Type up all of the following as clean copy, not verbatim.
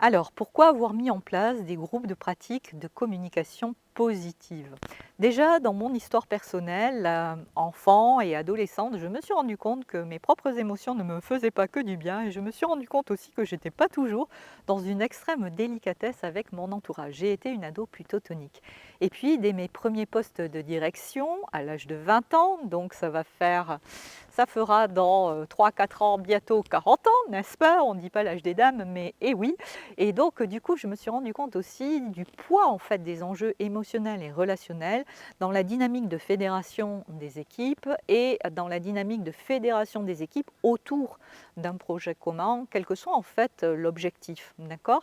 Alors, pourquoi avoir mis en place des groupes de pratique de communication positive? Déjà, dans mon histoire personnelle, enfant et adolescente, je me suis rendu compte que mes propres émotions ne me faisaient pas que du bien et je me suis rendu compte aussi que j'étais pas toujours dans une extrême délicatesse avec mon entourage. J'ai été une ado plutôt tonique. Et puis, dès mes premiers postes de direction, à l'âge de 20 ans, donc ça fera dans 3-4 ans, bientôt 40 ans, n'est-ce pas? On ne dit pas l'âge des dames, mais eh oui, et donc, du coup, je me suis rendu compte aussi du poids, en fait, des enjeux émotionnels et relationnels dans la dynamique de fédération des équipes et dans la dynamique de fédération des équipes autour d'un projet commun, quel que soit, en fait, l'objectif, d'accord?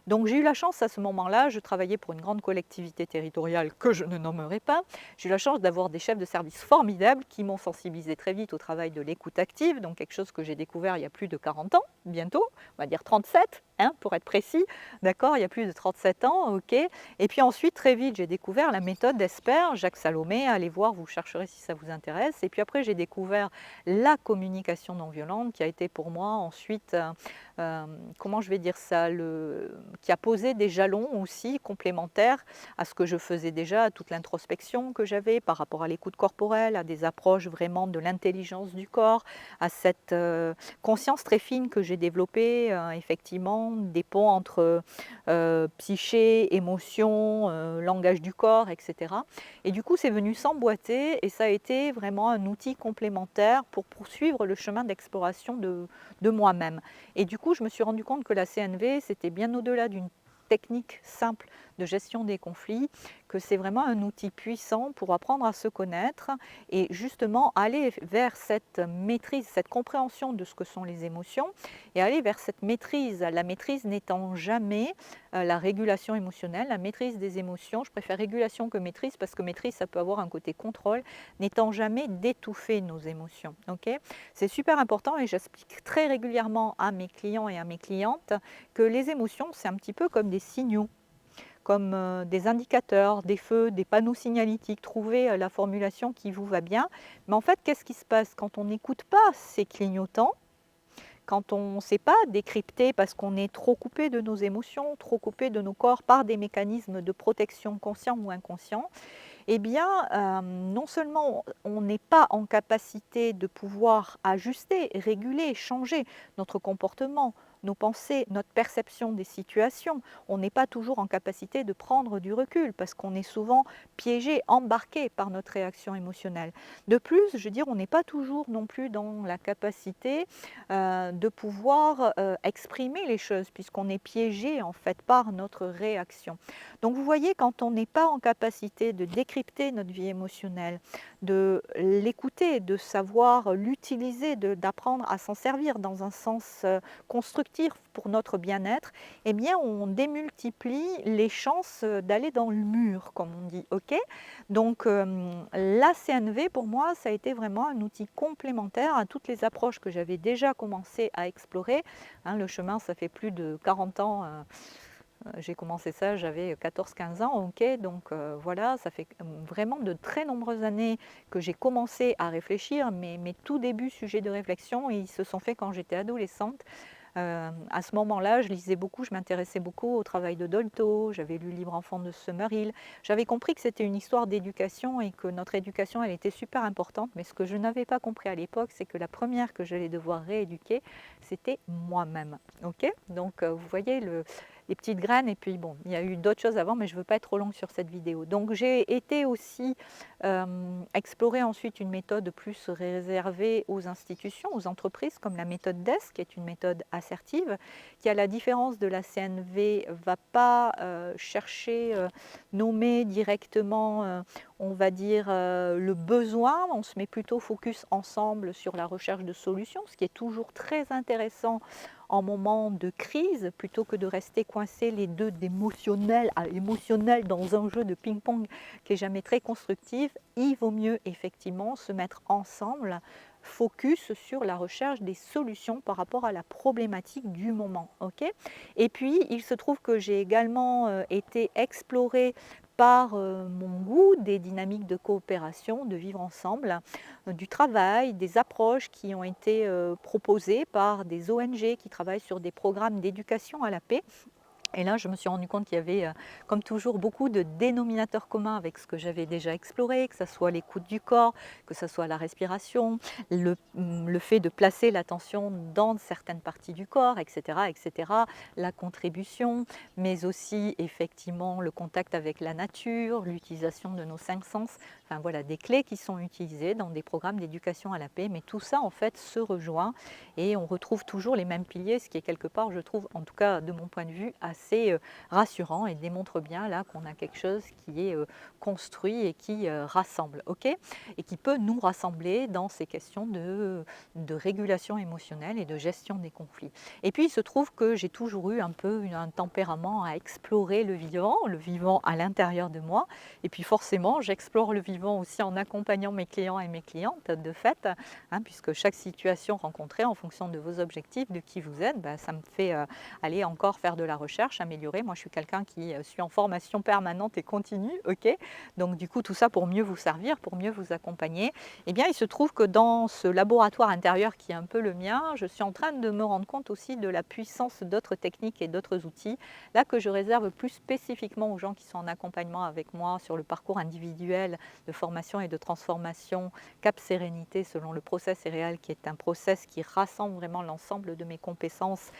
Donc j'ai eu la chance à ce moment-là, je travaillais pour une grande collectivité territoriale que je ne nommerai pas. J'ai eu la chance d'avoir des chefs de service formidables qui m'ont sensibilisé très vite au travail de l'écoute active, donc quelque chose que j'ai découvert il y a plus de 40 ans, bientôt, on va dire 37, hein, pour être précis, d'accord, il y a plus de 37 ans, ok. Et puis ensuite, très vite, j'ai découvert la méthode d'Esper, Jacques Salomé, allez voir, vous chercherez si ça vous intéresse. Et puis après, j'ai découvert la communication non violente qui a été pour moi ensuite comment je vais dire ça, qui a posé des jalons aussi complémentaires à ce que je faisais déjà, à toute l'introspection que j'avais par rapport à l'écoute corporelle, à des approches vraiment de l'intelligence du corps, à cette conscience très fine que j'ai développée, effectivement, des ponts entre psyché, émotion, langage du corps, etc. Et du coup, c'est venu s'emboîter et ça a été vraiment un outil complémentaire pour poursuivre le chemin d'exploration de moi-même. Et du coup, je me suis rendu compte que la CNV, c'était bien au-delà d'une technique simple de gestion des conflits, que c'est vraiment un outil puissant pour apprendre à se connaître et justement aller vers cette maîtrise, cette compréhension de ce que sont les émotions et aller vers cette maîtrise. La maîtrise n'étant jamais la régulation émotionnelle, la maîtrise des émotions. Je préfère régulation que maîtrise parce que maîtrise, ça peut avoir un côté contrôle, n'étant jamais d'étouffer nos émotions. Ok, c'est super important et j'explique très régulièrement à mes clients et à mes clientes que les émotions, c'est un petit peu comme des signaux, comme des indicateurs, des feux, des panneaux signalétiques. Trouvez la formulation qui vous va bien. Mais en fait, qu'est-ce qui se passe quand on n'écoute pas ces clignotants? Quand on ne sait pas décrypter parce qu'on est trop coupé de nos émotions, trop coupé de nos corps par des mécanismes de protection conscients ou inconscients, eh bien, non seulement on n'est pas en capacité de pouvoir ajuster, réguler, changer notre comportement, nos pensées, notre perception des situations, on n'est pas toujours en capacité de prendre du recul parce qu'on est souvent piégé, embarqué par notre réaction émotionnelle. De plus, je veux dire, on n'est pas toujours non plus dans la capacité de pouvoir exprimer les choses puisqu'on est piégé en fait par notre réaction. Donc vous voyez, quand on n'est pas en capacité de décrypter notre vie émotionnelle, de l'écouter, de savoir l'utiliser, d'apprendre à s'en servir dans un sens constructif pour notre bien-être, eh bien on démultiplie les chances d'aller dans le mur, comme on dit. Ok, donc la CNV, pour moi, ça a été vraiment un outil complémentaire à toutes les approches que j'avais déjà commencé à explorer. Hein, le chemin, ça fait plus de 40 ans. J'ai commencé ça, j'avais 14-15 ans, ok, donc voilà, ça fait vraiment de très nombreuses années que j'ai commencé à réfléchir, mais mes tout débuts sujets de réflexion, ils se sont faits quand j'étais adolescente. À ce moment-là, je lisais beaucoup, je m'intéressais beaucoup au travail de Dolto, j'avais lu Libre enfant de Summerhill. J'avais compris que c'était une histoire d'éducation et que notre éducation, elle était super importante, mais ce que je n'avais pas compris à l'époque, c'est que la première que j'allais devoir rééduquer, c'était moi-même. Ok, donc vous voyez les petites graines, et puis bon, il y a eu d'autres choses avant, mais je ne veux pas être trop longue sur cette vidéo. Donc j'ai été aussi explorer ensuite une méthode plus réservée aux institutions, aux entreprises, comme la méthode DES, qui est une méthode assertive, qui, à la différence de la CNV, ne va pas chercher, nommer directement, on va dire, le besoin. On se met plutôt focus ensemble sur la recherche de solutions, ce qui est toujours très intéressant en moment de crise, plutôt que de rester coincés les deux d'émotionnel à émotionnel dans un jeu de ping-pong qui est jamais très constructif. Il vaut mieux effectivement se mettre ensemble, focus sur la recherche des solutions par rapport à la problématique du moment. Ok, et puis, il se trouve que j'ai également été explorée par mon goût des dynamiques de coopération, de vivre ensemble, du travail, des approches qui ont été proposées par des ONG qui travaillent sur des programmes d'éducation à la paix. Et là, je me suis rendu compte qu'il y avait, comme toujours, beaucoup de dénominateurs communs avec ce que j'avais déjà exploré, que ça soit l'écoute du corps, que ça soit la respiration, le fait de placer l'attention dans certaines parties du corps, et cetera, la contribution, mais aussi effectivement le contact avec la nature, l'utilisation de nos 5 sens. Enfin voilà, des clés qui sont utilisées dans des programmes d'éducation à la paix, mais tout ça en fait se rejoint et on retrouve toujours les mêmes piliers, ce qui est quelque part, je trouve, en tout cas de mon point de vue, assez rassurant et démontre bien là qu'on a quelque chose qui est construit et qui rassemble, ok, et qui peut nous rassembler dans ces questions de régulation émotionnelle et de gestion des conflits. Et puis il se trouve que j'ai toujours eu un peu un tempérament à explorer le vivant à l'intérieur de moi, et puis forcément j'explore le vivant aussi en accompagnant mes clients et mes clientes de fait, hein, puisque chaque situation rencontrée en fonction de vos objectifs, de qui vous êtes, bah, ça me fait aller encore faire de la recherche, améliorer. Moi, je suis quelqu'un qui suis en formation permanente et continue, ok. Donc, du coup, tout ça pour mieux vous servir, pour mieux vous accompagner. Eh bien, il se trouve que dans ce laboratoire intérieur qui est un peu le mien, je suis en train de me rendre compte aussi de la puissance d'autres techniques et d'autres outils, là que je réserve plus spécifiquement aux gens qui sont en accompagnement avec moi sur le parcours individuel de formation et de transformation Cap Sérénité selon le process réel, qui est un process qui rassemble vraiment l'ensemble de mes compétences,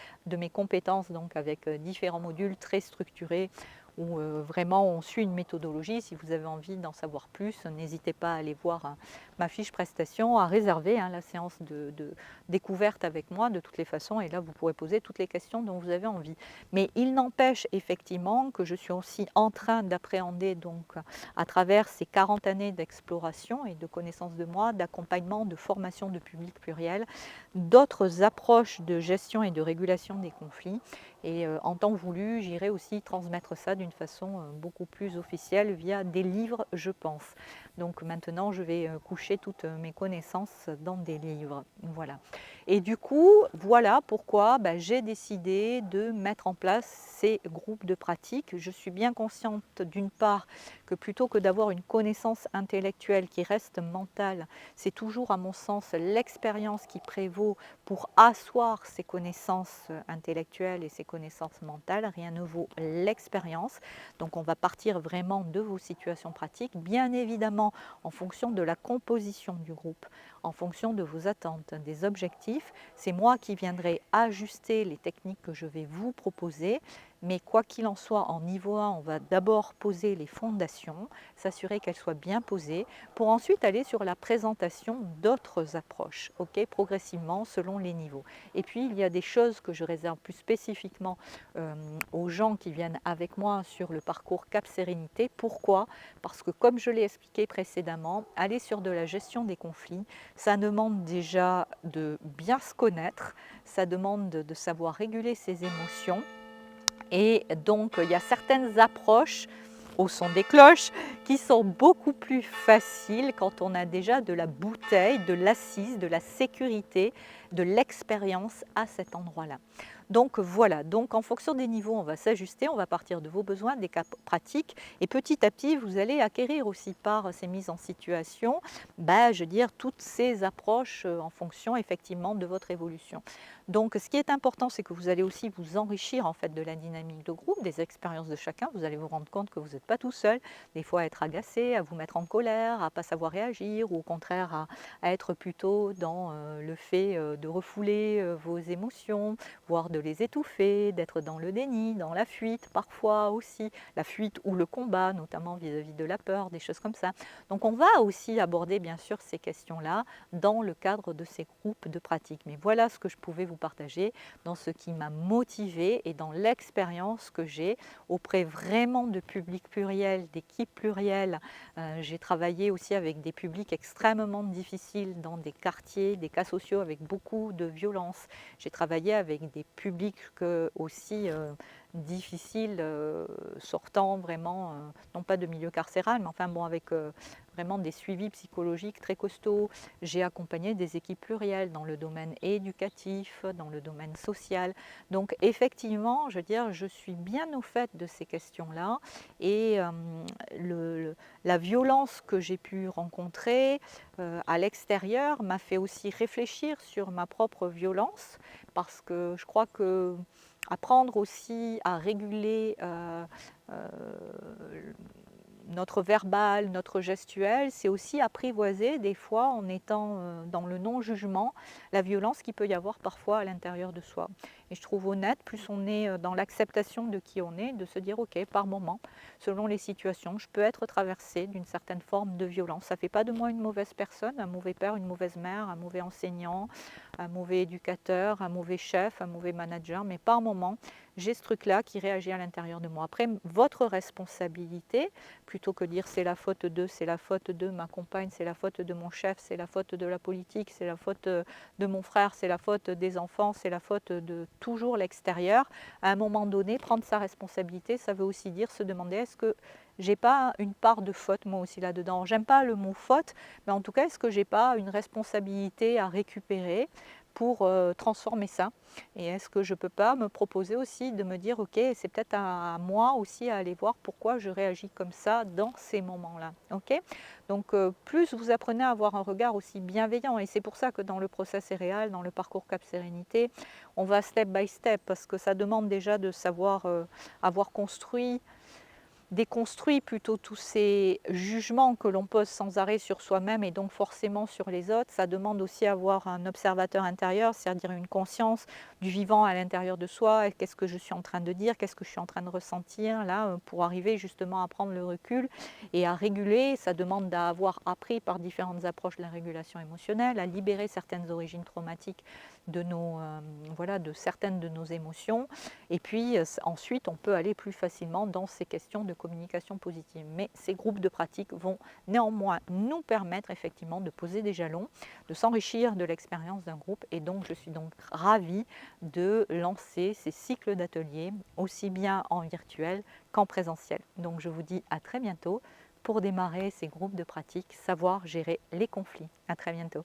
donc avec différents modules très structurés où vraiment on suit une méthodologie. Si vous avez envie d'en savoir plus, n'hésitez pas à aller voir ma fiche prestation, à réserver la séance de découverte avec moi de toutes les façons, et là vous pourrez poser toutes les questions dont vous avez envie. Mais il n'empêche effectivement que je suis aussi en train d'appréhender, donc à travers ces 40 années d'exploration et de connaissance de moi, d'accompagnement, de formation de public pluriel, d'autres approches de gestion et de régulation des conflits. Et en temps voulu, j'irai aussi transmettre ça d'une façon beaucoup plus officielle via des livres, je pense. Donc maintenant, je vais coucher toutes mes connaissances dans des livres. Voilà. Et du coup, voilà pourquoi j'ai décidé de mettre en place ces groupes de pratique. Je suis bien consciente d'une part que plutôt que d'avoir une connaissance intellectuelle qui reste mentale, c'est toujours à mon sens l'expérience qui prévaut pour asseoir ces connaissances intellectuelles et ces connaissances mentales. Rien ne vaut l'expérience. Donc on va partir vraiment de vos situations pratiques, bien évidemment en fonction de la composition du groupe, en fonction de vos attentes, des objectifs. C'est moi qui viendrai ajuster les techniques que je vais vous proposer. Mais quoi qu'il en soit, en niveau 1, on va d'abord poser les fondations, s'assurer qu'elles soient bien posées, pour ensuite aller sur la présentation d'autres approches, ok, progressivement selon les niveaux. Et puis, il y a des choses que je réserve plus spécifiquement aux gens qui viennent avec moi sur le parcours Cap Sérénité. Pourquoi? Parce que, comme je l'ai expliqué précédemment, aller sur de la gestion des conflits, ça demande déjà de bien se connaître, ça demande de savoir réguler ses émotions. Et donc, il y a certaines approches au son des cloches qui sont beaucoup plus faciles quand on a déjà de la bouteille, de l'assise, de la sécurité, de l'expérience à cet endroit-là. Donc voilà, donc en fonction des niveaux, on va s'ajuster, on va partir de vos besoins, des cas pratiques, et petit à petit, vous allez acquérir aussi par ces mises en situation, je veux dire, toutes ces approches en fonction effectivement de votre évolution. Donc ce qui est important, c'est que vous allez aussi vous enrichir en fait de la dynamique de groupe, des expériences de chacun. Vous allez vous rendre compte que vous n'êtes pas tout seul, des fois à être agacé, à vous mettre en colère, à ne pas savoir réagir, ou au contraire à être plutôt dans le fait de refouler vos émotions, voire de les étouffer, d'être dans le déni, dans la fuite parfois aussi, la fuite ou le combat, notamment vis-à-vis de la peur, des choses comme ça. Donc on va aussi aborder bien sûr ces questions-là dans le cadre de ces groupes de pratique. Mais voilà ce que je pouvais vous partager dans ce qui m'a motivée et dans l'expérience que j'ai auprès vraiment de publics pluriels, d'équipes plurielles. J'ai travaillé aussi avec des publics extrêmement difficiles dans des quartiers, des cas sociaux avec beaucoup de violence. J'ai travaillé avec des publics aussi difficiles, sortant vraiment, non pas de milieu carcéral, mais enfin bon, avec vraiment des suivis psychologiques très costauds. J'ai accompagné des équipes plurielles dans le domaine éducatif, dans le domaine social. Donc effectivement, je veux dire, je suis bien au fait de ces questions-là, et la violence que j'ai pu rencontrer à l'extérieur m'a fait aussi réfléchir sur ma propre violence, parce que je crois que apprendre aussi à réguler notre verbal, notre gestuel, c'est aussi apprivoiser des fois en étant dans le non-jugement, la violence qu'il peut y avoir parfois à l'intérieur de soi. Et je trouve honnête, plus on est dans l'acceptation de qui on est, de se dire ok, par moment, selon les situations, je peux être traversée d'une certaine forme de violence. Ça ne fait pas de moi une mauvaise personne, un mauvais père, une mauvaise mère, un mauvais enseignant, un mauvais éducateur, un mauvais chef, un mauvais manager, mais par moment, j'ai ce truc-là qui réagit à l'intérieur de moi. Après, votre responsabilité, plutôt que dire c'est la faute de, c'est la faute de ma compagne, c'est la faute de mon chef, c'est la faute de la politique, c'est la faute de mon frère, c'est la faute des enfants, c'est la faute de toujours l'extérieur. À un moment donné, prendre sa responsabilité, ça veut aussi dire se demander est-ce que j'ai pas une part de faute moi aussi là-dedans. J'aime pas le mot faute, mais en tout cas, est-ce que j'ai pas une responsabilité à récupérer pour transformer ça? Et est-ce que je ne peux pas me proposer aussi de me dire, ok, c'est peut-être à moi aussi à aller voir pourquoi je réagis comme ça dans ces moments-là. Ok. Donc plus vous apprenez à avoir un regard aussi bienveillant, et c'est pour ça que dans le process céréal, dans le parcours Cap Sérénité, on va step by step, parce que ça demande déjà de savoir avoir construit déconstruit plutôt tous ces jugements que l'on pose sans arrêt sur soi-même et donc forcément sur les autres. Ça demande aussi avoir un observateur intérieur, c'est-à-dire une conscience du vivant à l'intérieur de soi. Qu'est-ce que je suis en train de dire? Qu'est-ce que je suis en train de ressentir là pour arriver justement à prendre le recul et à réguler. Ça demande d'avoir appris par différentes approches de la régulation émotionnelle, à libérer certaines origines traumatiques de nos, voilà, de certaines de nos émotions. Et puis ensuite, on peut aller plus facilement dans ces questions de communication positive. Mais ces groupes de pratique vont néanmoins nous permettre effectivement de poser des jalons, de s'enrichir de l'expérience d'un groupe. Et donc, je suis donc ravie de lancer ces cycles d'ateliers, aussi bien en virtuel qu'en présentiel. Donc, je vous dis à très bientôt pour démarrer ces groupes de pratique, savoir gérer les conflits. À très bientôt.